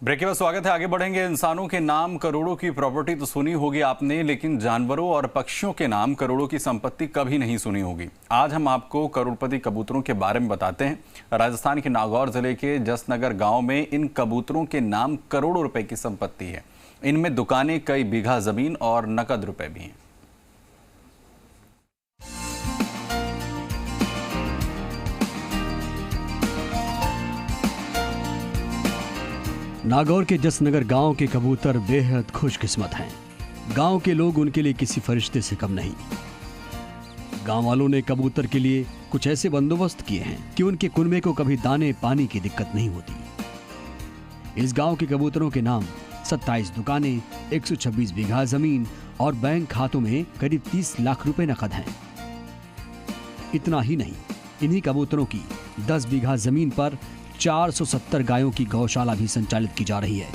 Break के बाद स्वागत है। आगे बढ़ेंगे। इंसानों के नाम करोड़ों की प्रॉपर्टी तो सुनी होगी आपने, लेकिन जानवरों और पक्षियों के नाम करोड़ों की संपत्ति कभी नहीं सुनी होगी। आज हम आपको करोड़पति कबूतरों के बारे में बताते हैं। राजस्थान के नागौर जिले के जसनगर गांव में इन कबूतरों के नाम करोड़ों रुपए की संपत्ति है। इनमें दुकानें, कई बीघा जमीन और नकद रुपए भी हैं। नागौर के जसनगर गांव के कबूतर बेहद खुशकिस्मत हैं। गांव के लोग उनके लिए किसी फरिश्ते से कम नहीं। गांव वालों ने कबूतर के लिए कुछ ऐसे बंदोबस्त किए हैं कि उनके कुनबे को कभी दाने पानी की दिक्कत नहीं होती। इस गांव के कबूतरों के नाम 27 दुकानें, 126 बीघा जमीन और बैंक खातों में करीब 30 लाख रुपए नकद हैं। इतना ही नहीं, इन्हीं कबूतरों की 10 बीघा जमीन पर 470 गायों की गौशाला भी संचालित की जा रही है।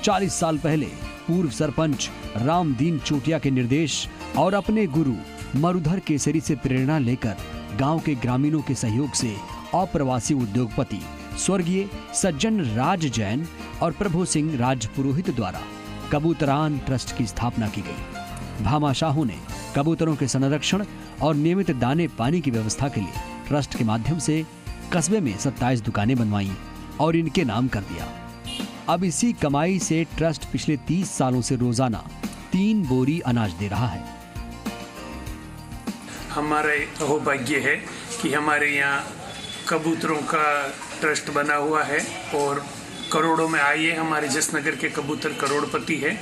40 साल पहले पूर्व सरपंच रामदीन चोटिया के निर्देश और अपने गुरु मरुधर केसरी से प्रेरणा लेकर गांव के ग्रामीणों के सहयोग से अप्रवासी उद्योगपति स्वर्गीय सज्जन राज जैन और प्रभु सिंह राजपुरोहित द्वारा कबूतरान ट्रस्ट की स्थापना की गई। भामाशाहों ने कबूतरों के संरक्षण और नियमित दाने पानी की व्यवस्था के लिए ट्रस्ट के माध्यम से कस्बे में 27 दुकानें बनवाई और इनके नाम कर दिया। अब इसी कमाई से ट्रस्ट पिछले 30 सालों से रोजाना 3 बोरी अनाज दे रहा है। हमारा सौभाग्य है कि हमारे यहाँ कबूतरों का ट्रस्ट बना हुआ है और करोड़ों में आइए। हमारे जसनगर के कबूतर करोड़पति है।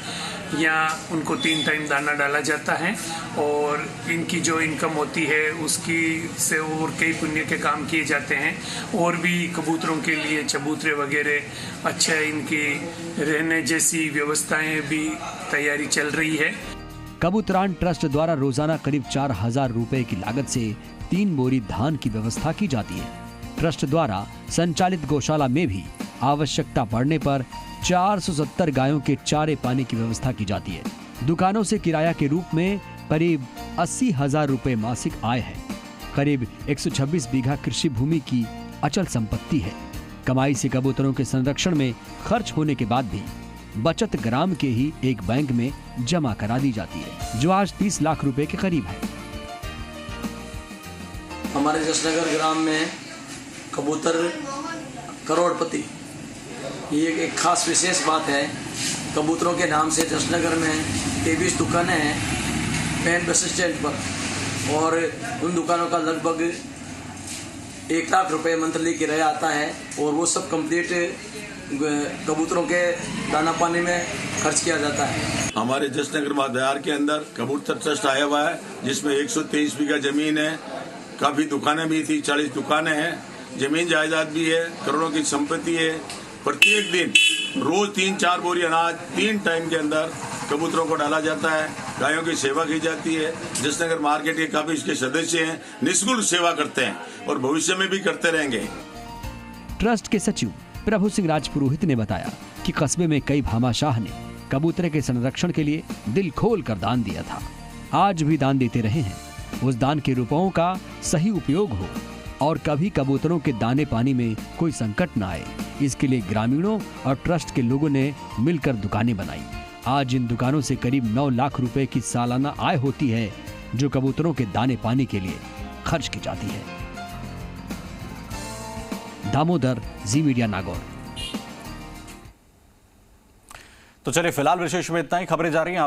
यहाँ उनको 3 टाइम दाना डाला जाता है और इनकी जो इनकम होती है उसकी से और कई पुण्य के काम किए जाते हैं। और भी कबूतरों के लिए चबूतरे वगैरह अच्छा इनकी रहने जैसी व्यवस्थाएं भी तैयारी चल रही है। कबूतरान ट्रस्ट द्वारा रोजाना करीब 4000 रुपए की लागत से 3 बोरी धान की व्यवस्था की जाती है। ट्रस्ट द्वारा संचालित गौशाला में भी आवश्यकता पड़ने पर 470 गायों के चारे पानी की व्यवस्था की जाती है। दुकानों से किराया के रूप में करीब 80,000 रुपए मासिक आय है। करीब 126 बीघा कृषि भूमि की अचल संपत्ति है। कमाई से कबूतरों के संरक्षण में खर्च होने के बाद भी बचत ग्राम के ही एक बैंक में जमा करा दी जाती है, जो आज 30 लाख रुपए के करीब है। हमारे जसनगर ग्राम में कबूतर करोड़पति, ये एक खास विशेष बात है। कबूतरों के नाम से जसनगर में 23 दुकानें हैं मेन बस स्टैंड पर और उन दुकानों का लगभग 1 लाख रुपए मंथली किराया आता है और वो सब कंप्लीट कबूतरों के दाना पानी में खर्च किया जाता है। हमारे जसनगर बाजार के अंदर कबूतर ट्रस्ट आया हुआ है, जिसमें 123 बीघा जमीन है, काफी दुकानें भी थी, 40 दुकानें हैं, जमीन जायदाद भी है, करोड़ों की संपत्ति है। प्रत्येक दिन रोज 3-4 बोरी अनाज 3 टाइम के अंदर कबूतरों को डाला जाता है। गायों की सेवा की जाती है। जसनगर मार्केट के काफी इसके सदस्य हैं, निःशुल्क सेवा करते हैं और भविष्य में भी करते रहेंगे। ट्रस्ट के सचिव प्रभु सिंह राजपुरोहित ने बताया कि कस्बे में कई भामाशाह ने कबूतर के संरक्षण के लिए दिल खोल कर दान दिया था। आज भी दान देते रहे हैं। उस दान के रुपयों का सही उपयोग हो और कभी कबूतरों के दाने पानी में कोई संकट न आए, इसके लिए ग्रामीणों और ट्रस्ट के लोगों ने मिलकर दुकानें बनाई। आज इन दुकानों से करीब 9 लाख रुपए की सालाना आय होती है, जो कबूतरों के दाने पानी के लिए खर्च की जाती है। दामोदर, जी मीडिया, नागौर। तो चलिए, फिलहाल विशेष में इतना ही। खबरें जा रही हैं।